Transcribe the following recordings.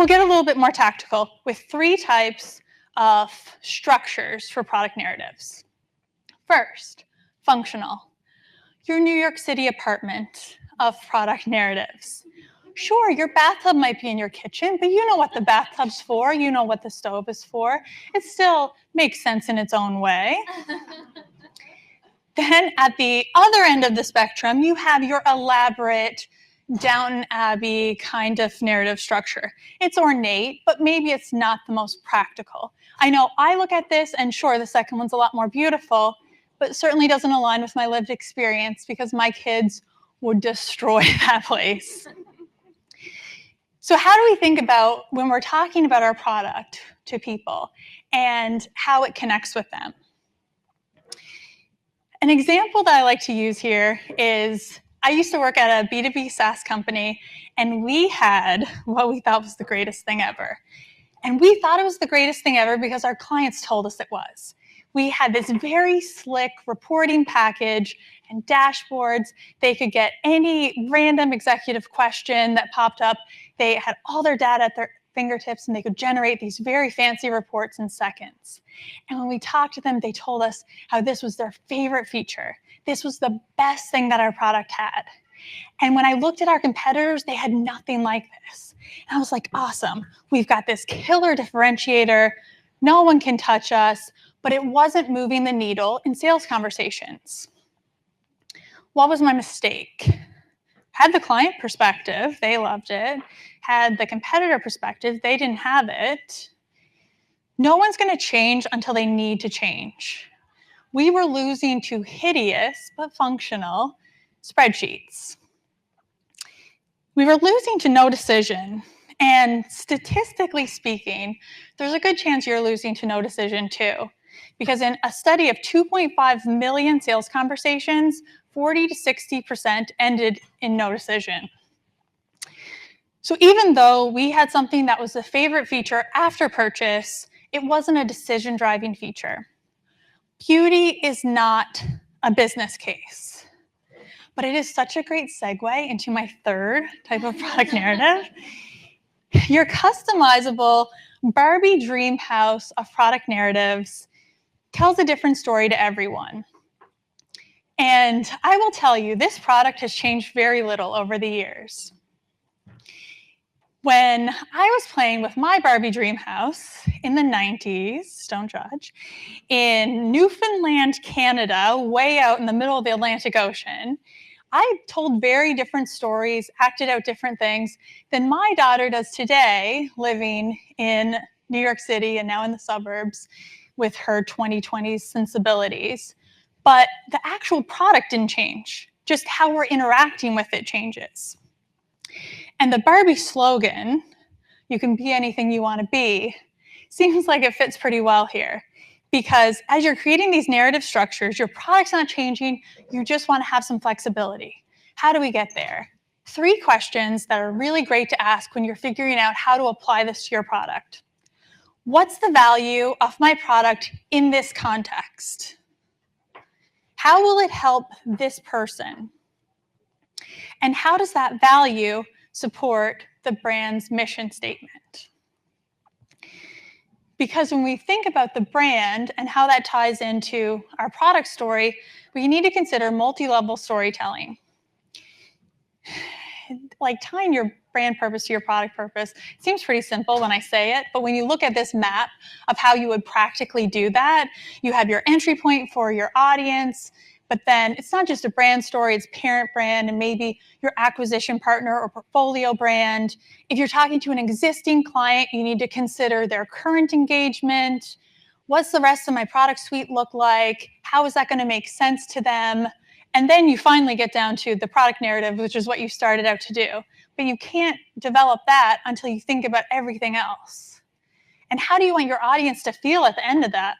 we'll get a little bit more tactical with 3 types of structures for product narratives. First, functional. Your New York City apartment of product narratives. Sure, your bathtub might be in your kitchen, but you know what the bathtub's for, you know what the stove is for. It still makes sense in its own way. Then at the other end of the spectrum, you have your elaborate Downton Abbey kind of narrative structure. It's ornate, but maybe it's not the most practical. I know I look at this and sure, the second one's a lot more beautiful, but it certainly doesn't align with my lived experience because my kids would destroy that place. So how do we think about when we're talking about our product to people and how it connects with them? An example that I like to use here is I used to work at a B2B SaaS company, and we had what we thought was the greatest thing ever. And we thought it was the greatest thing ever because our clients told us it was. We had this very slick reporting package and dashboards. They could get any random executive question that popped up. They had all their data at their fingertips, and they could generate these very fancy reports in seconds. And when we talked to them, they told us how this was their favorite feature. This was the best thing that our product had. And when I looked at our competitors, they had nothing like this. And I was like, awesome, we've got this killer differentiator. No one can touch us, but it wasn't moving the needle in sales conversations. What was my mistake? Had the client perspective, they loved it. Had the competitor perspective, they didn't have it. No one's going to change until they need to change. We were losing to hideous but functional spreadsheets. We were losing to no decision. And statistically speaking, there's a good chance you're losing to no decision too. Because in a study of 2.5 million sales conversations, 40 to 60% ended in no decision. So even though we had something that was a favorite feature after purchase, it wasn't a decision-driving feature. Beauty is not a business case, but it is such a great segue into my third type of product narrative. Your customizable Barbie dream house of product narratives tells a different story to everyone. And I will tell you, this product has changed very little over the years. When I was playing with my Barbie dream house in the 90s, don't judge, in Newfoundland, Canada, way out in the middle of the Atlantic Ocean, I told very different stories, acted out different things than my daughter does today, living in New York City and now in the suburbs with her 2020s sensibilities. But the actual product didn't change, just how we're interacting with it changes. And the Barbie slogan, "You can be anything you want to be," seems like it fits pretty well here. Because as you're creating these narrative structures, your product's not changing, you just want to have some flexibility. How do we get there? 3 questions that are really great to ask when you're figuring out how to apply this to your product. What's the value of my product in this context? How will it help this person? And how does that value support the brand's mission statement? Because when we think about the brand and how that ties into our product story, we need to consider multi-level storytelling. Like tying your brand purpose to your product purpose seems pretty simple when I say it, but when you look at this map of how you would practically do that, you have your entry point for your audience, but then it's not just a brand story, it's parent brand and maybe your acquisition partner or portfolio brand. If you're talking to an existing client, you need to consider their current engagement. What's the rest of my product suite look like? How is that going to make sense to them? And then you finally get down to the product narrative, which is what you started out to do. But you can't develop that until you think about everything else. And how do you want your audience to feel at the end of that?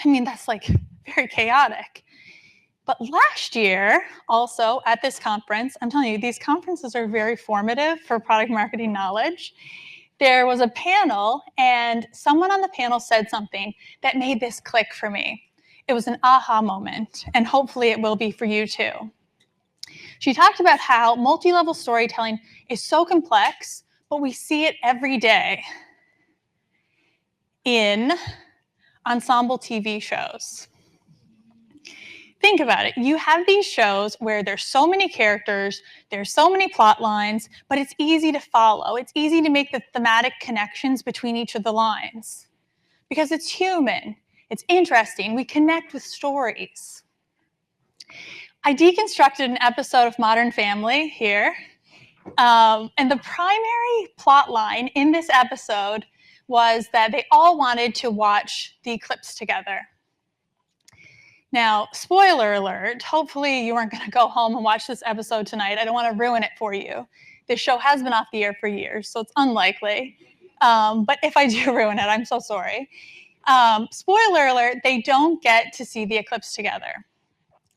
I mean, that's like very chaotic. But last year, also at this conference, I'm telling you, these conferences are very formative for product marketing knowledge. There was a panel, and someone on the panel said something that made this click for me. It was an aha moment, and hopefully it will be for you too. She talked about how multi-level storytelling is so complex, but we see it every day in ensemble TV shows. Think about it. You have these shows where there's so many characters, there's so many plot lines, but it's easy to follow. It's easy to make the thematic connections between each of the lines because it's human. It's interesting. We connect with stories. I deconstructed an episode of Modern Family here, and the primary plot line in this episode was that they all wanted to watch the eclipse together. Now, spoiler alert, hopefully you aren't going to go home and watch this episode tonight. I don't want to ruin it for you. This show has been off the air for years, so it's unlikely. But if I do ruin it, I'm so sorry. Spoiler alert, they don't get to see the eclipse together,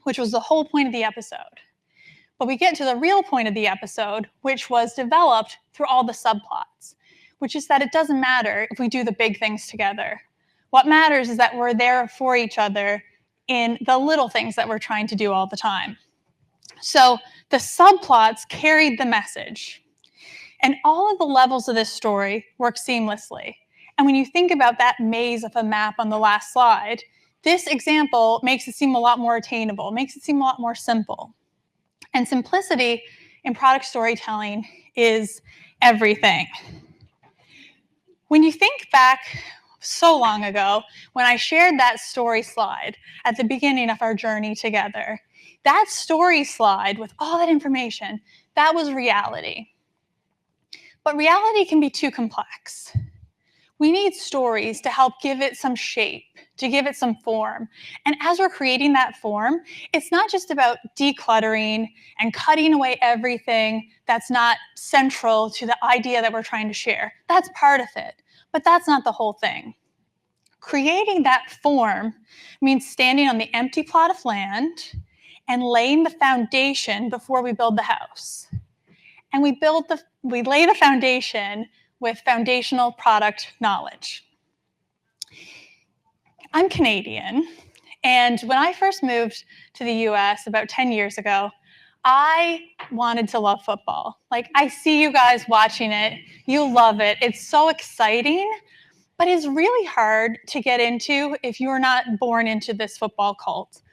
which was the whole point of the episode. But we get to the real point of the episode, which was developed through all the subplots, which is that it doesn't matter if we do the big things together. What matters is that we're there for each other in the little things that we're trying to do all the time. So the subplots carried the message. And all of the levels of this story work seamlessly. And when you think about that maze of a map on the last slide, this example makes it seem a lot more attainable, makes it seem a lot more simple. And simplicity in product storytelling is everything. When you think back so long ago, when I shared that story slide at the beginning of our journey together, that story slide with all that information, that was reality. But reality can be too complex. We need stories to help give it some shape, to give it some form. And as we're creating that form, it's not just about decluttering and cutting away everything that's not central to the idea that we're trying to share. That's part of it, but that's not the whole thing. Creating that form means standing on the empty plot of land and laying the foundation before we build the house. And we lay the foundation with foundational product knowledge. I'm Canadian, and when I first moved to the US about 10 years ago, I wanted to love football. Like, I see you guys watching it, you love it, it's so exciting, but it's really hard to get into if you're not born into this football cult.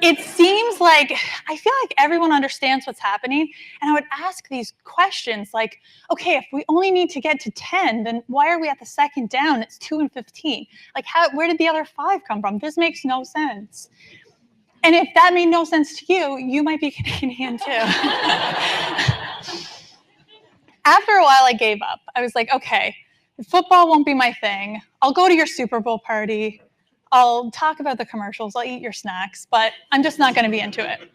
It seems like, I feel like everyone understands what's happening, and I would ask these questions like, okay, if we only need to get to 10, then why are we at the second down? It's 2 and 15. Like, where did the other 5 come from? This makes no sense. And if that made no sense to you, you might be Canadian too. After a while, I gave up. I was like, okay, football won't be my thing. I'll go to your Super Bowl party. I'll talk about the commercials, I'll eat your snacks, but I'm just not going to be into it.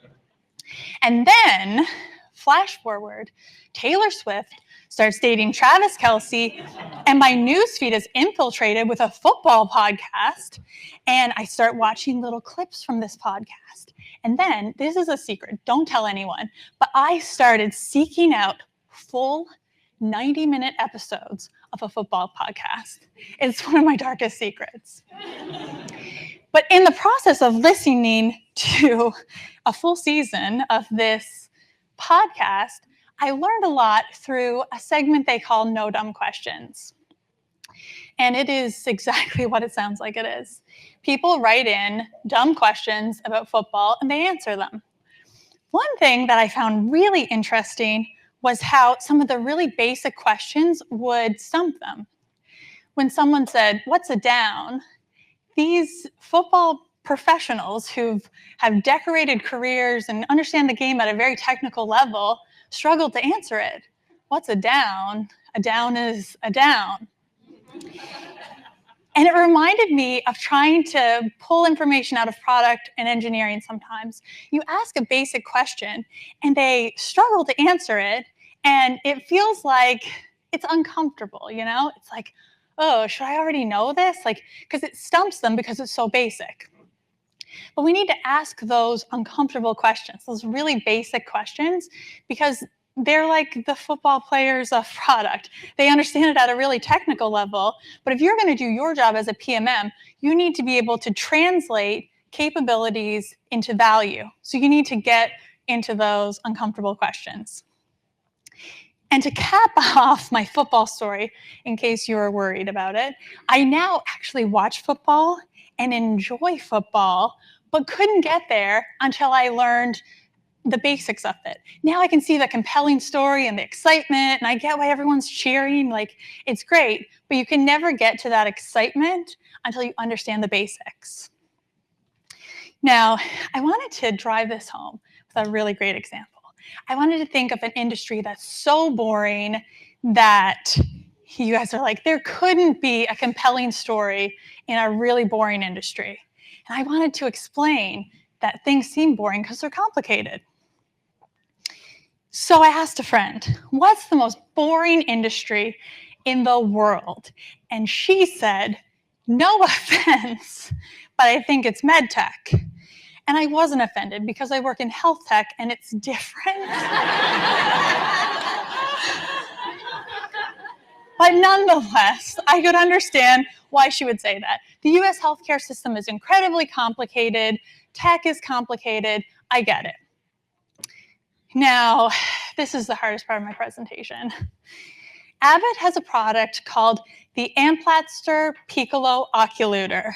And then, flash forward, Taylor Swift starts dating Travis Kelce, and my newsfeed is infiltrated with a football podcast, and I start watching little clips from this podcast. And then, this is a secret, don't tell anyone, but I started seeking out full 90-minute episodes of a football podcast. It's one of my darkest secrets. But in the process of listening to a full season of this podcast, I learned a lot through a segment they call No Dumb Questions. And it is exactly what it sounds like it is. People write in dumb questions about football and they answer them. One thing that I found really interesting was how some of the really basic questions would stump them. When someone said, "What's a down?" these football professionals who have decorated careers and understand the game at a very technical level struggled to answer it. What's a down? A down is a down. And it reminded me of trying to pull information out of product and engineering sometimes. You ask a basic question and they struggle to answer it, and it feels like it's uncomfortable, you know? It's like, oh, should I already know this? Like, because it stumps them because it's so basic. But we need to ask those uncomfortable questions, those really basic questions, because they're like the football players of product. They understand it at a really technical level, but if you're going to do your job as a PMM, you need to be able to translate capabilities into value. So you need to get into those uncomfortable questions. And to cap off my football story, in case you were worried about it, I now actually watch football and enjoy football, but couldn't get there until I learned the basics of it. Now I can see the compelling story and the excitement, and I get why everyone's cheering. Like, it's great, but you can never get to that excitement until you understand the basics. Now, I wanted to drive this home with a really great example. I wanted to think of an industry that's so boring that you guys are like, there couldn't be a compelling story in a really boring industry. And I wanted to explain that things seem boring because they're complicated. So I asked a friend, what's the most boring industry in the world? And she said, no offense, but I think it's med tech. And I wasn't offended because I work in health tech and it's different. But nonetheless, I could understand why she would say that. The US healthcare system is incredibly complicated. Tech is complicated. I get it. Now, this is the hardest part of my presentation. Abbott has a product called the Amplatzer Piccolo Occluder.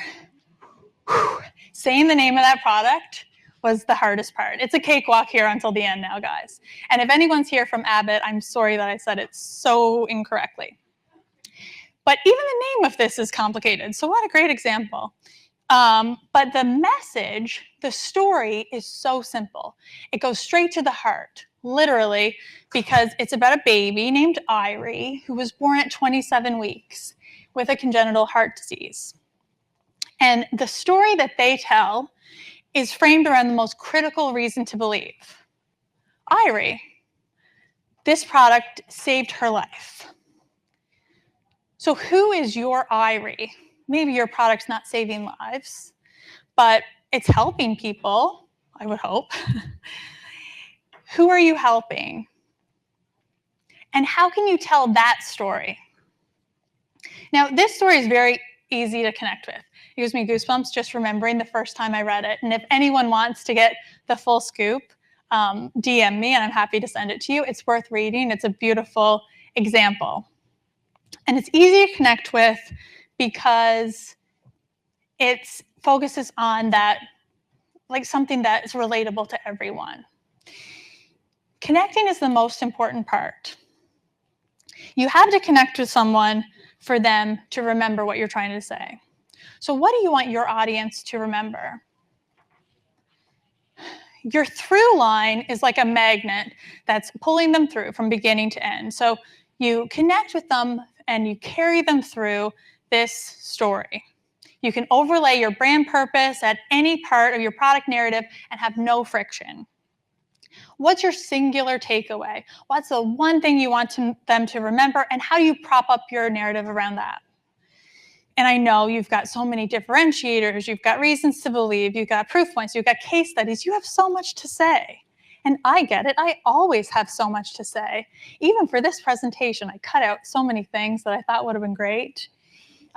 Saying the name of that product was the hardest part. It's a cakewalk here until the end now, guys. And if anyone's here from Abbott, I'm sorry that I said it so incorrectly. But even the name of this is complicated, so what a great example. But the message, the story is so simple. It goes straight to the heart, literally, because it's about a baby named Irie who was born at 27 weeks with a congenital heart disease. And the story that they tell is framed around the most critical reason to believe. Irie, this product saved her life. So who is your Irie? Maybe your product's not saving lives, but it's helping people, I would hope. Who are you helping? And how can you tell that story? Now, this story is very easy to connect with. It gives me goosebumps just remembering the first time I read it. And if anyone wants to get the full scoop, DM me and I'm happy to send it to you. It's worth reading. It's a beautiful example. And it's easy to connect with because it focuses on that, like something that is relatable to everyone. Connecting is the most important part. You have to connect with someone for them to remember what you're trying to say. So what do you want your audience to remember? Your through line is like a magnet that's pulling them through from beginning to end. So you connect with them and you carry them through this story. You can overlay your brand purpose at any part of your product narrative and have no friction. What's your singular takeaway? What's the one thing you want them to remember, and how do you prop up your narrative around that? And I know you've got so many differentiators, you've got reasons to believe, you've got proof points, you've got case studies, you have so much to say. And I get it, I always have so much to say. Even for this presentation, I cut out so many things that I thought would have been great.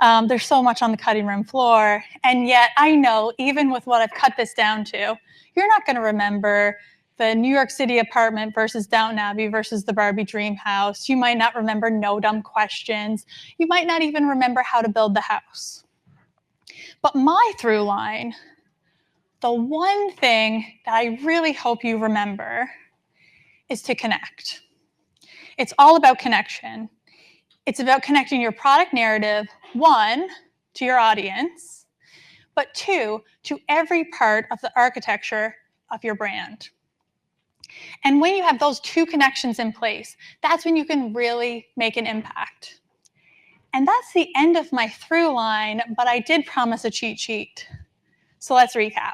There's so much on the cutting room floor. And yet I know, even with what I've cut this down to, you're not gonna remember the New York City apartment versus Downton Abbey versus the Barbie dream house. You might not remember no dumb questions. You might not even remember how to build the house. But my through line, the one thing that I really hope you remember is to connect. It's all about connection. It's about connecting your product narrative, one, to your audience, but two, to every part of the architecture of your brand. And when you have those two connections in place, that's when you can really make an impact. And that's the end of my through line, but I did promise a cheat sheet. So let's recap.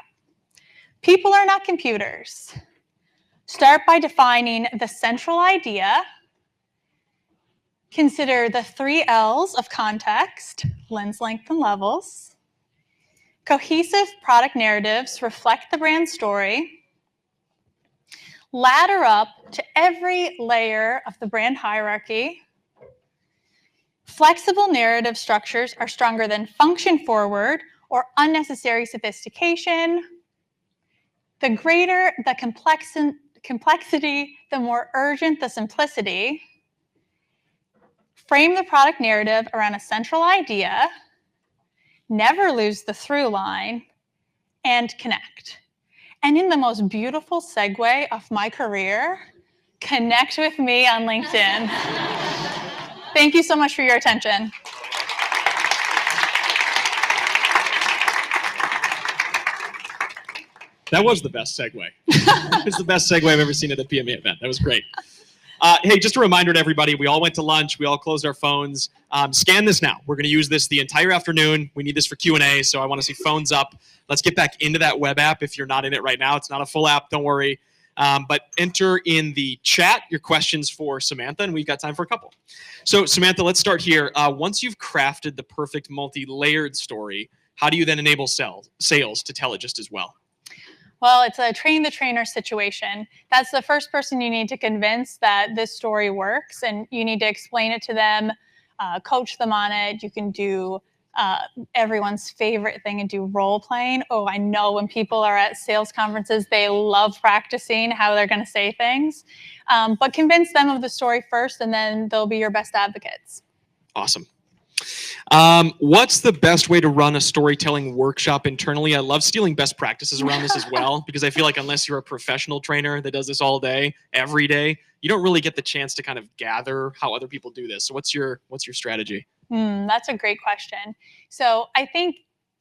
People are not computers. Start by defining the central idea. Consider the 3 L's of context, lens, length, and levels. Cohesive product narratives reflect the brand story. Ladder up to every layer of the brand hierarchy. Flexible narrative structures are stronger than function-forward or unnecessary sophistication. The greater the complexity, the more urgent the simplicity. frame the product narrative around a central idea, never lose the through line, and connect. And in the most beautiful segue of my career, connect with me on LinkedIn. Thank you so much for your attention. That was the best segue. It's the best segue I've ever seen at a PMA event. That was great. Hey, just a reminder to everybody, we all went to lunch. We all closed our phones. Scan this now. We're going to use this the entire afternoon. We need this for Q&A, so I want to see phones up. Let's get back into that web app if you're not in it right now. It's not a full app, don't worry. But enter in the chat your questions for Samantha, and we've got time for a couple. So Samantha, let's start here. Once you've crafted the perfect multi-layered story, how do you then enable sales to tell it just as well? Well, it's a train the trainer situation. That's the first person you need to convince that this story works, and you need to explain it to them, coach them on it. You can do everyone's favorite thing and do role playing. Oh, I know when people are at sales conferences, they love practicing how they're going to say things. But convince them of the story first, and then they'll be your best advocates. Awesome. What's the best way to run a storytelling workshop internally? I love stealing best practices around this as well, because I feel like unless you're a professional trainer that does this all day, every day, you don't really get the chance to kind of gather how other people do this. So what's your strategy? That's a great question. So I think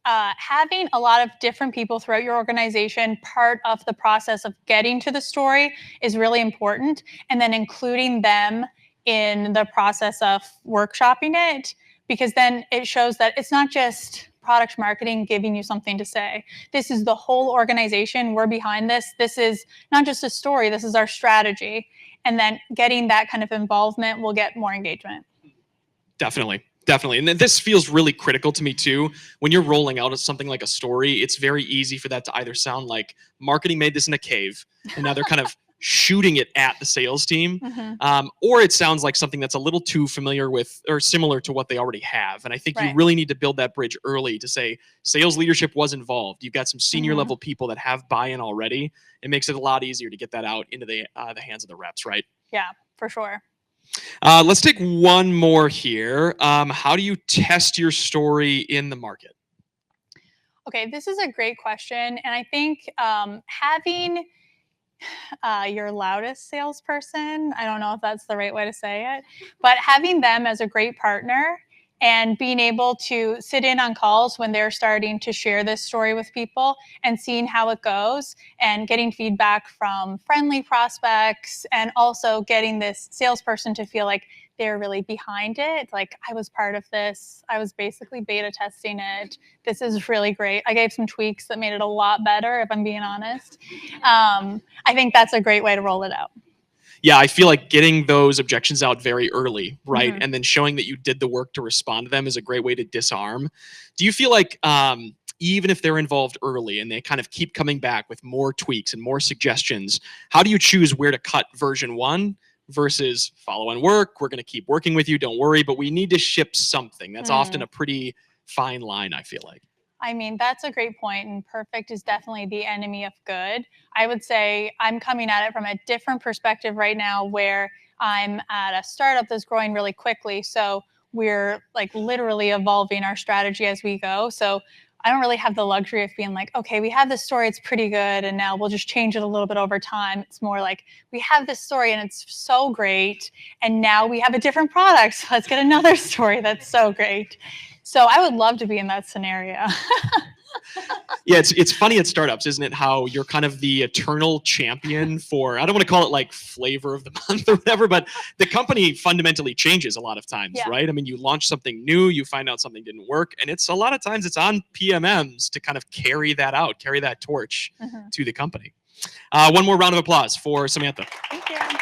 having a lot of different people throughout your organization part of the process of getting to the story is really important, and then including them in the process of workshopping it, because then it shows that it's not just product marketing giving you something to say. This is the whole organization. We're behind this. This is not just a story. This is our strategy. And then getting that kind of involvement will get more engagement. Definitely. Definitely. And this feels really critical to me too. When you're rolling out something like a story, it's very easy for that to either sound like marketing made this in a cave, and now they're kind of shooting it at the sales team, or it sounds like something that's a little too familiar with or similar to what they already have. And I think you really need to build that bridge early to say sales leadership was involved. You've got some senior level people that have buy-in already. It makes it a lot easier to get that out into the hands of the reps, right? Yeah, for sure. Let's take one more here. How do you test your story in the market? Okay, this is a great question. And I think having your loudest salesperson, I don't know if that's the right way to say it, but having them as a great partner and being able to sit in on calls when they're starting to share this story with people and seeing how it goes and getting feedback from friendly prospects, and also getting this salesperson to feel like they're really behind it. Like, I was part of this. I was basically beta testing it. This is really great. I gave some tweaks that made it a lot better, if I'm being honest. I think that's a great way to roll it out. Yeah, I feel like getting those objections out very early, right? And then showing that you did the work to respond to them is a great way to disarm. Do you feel like even if they're involved early and they kind of keep coming back with more tweaks and more suggestions, how do you choose where to cut version 1 versus follow-on work? We're going to keep working with you, don't worry, but we need to ship something. That's often a pretty fine line, I feel like. I mean, that's a great point, and perfect is definitely the enemy of good. I would say I'm coming at it from a different perspective right now, where I'm at a startup that's growing really quickly. So we're like literally evolving our strategy as we go. So I don't really have the luxury of being like, okay, we have this story, it's pretty good, and now we'll just change it a little bit over time. It's more like, we have this story and it's so great, and now we have a different product. So let's get another story that's so great. So I would love to be in that scenario. Yeah, it's funny at startups, isn't it? How you're kind of the eternal champion for, I don't want to call it like flavor of the month or whatever, but the company fundamentally changes a lot of times, right? I mean, you launch something new, you find out something didn't work, and it's a lot of times it's on PMMs to kind of carry that out, carry that torch to the company. One more round of applause for Samantha. Thank you.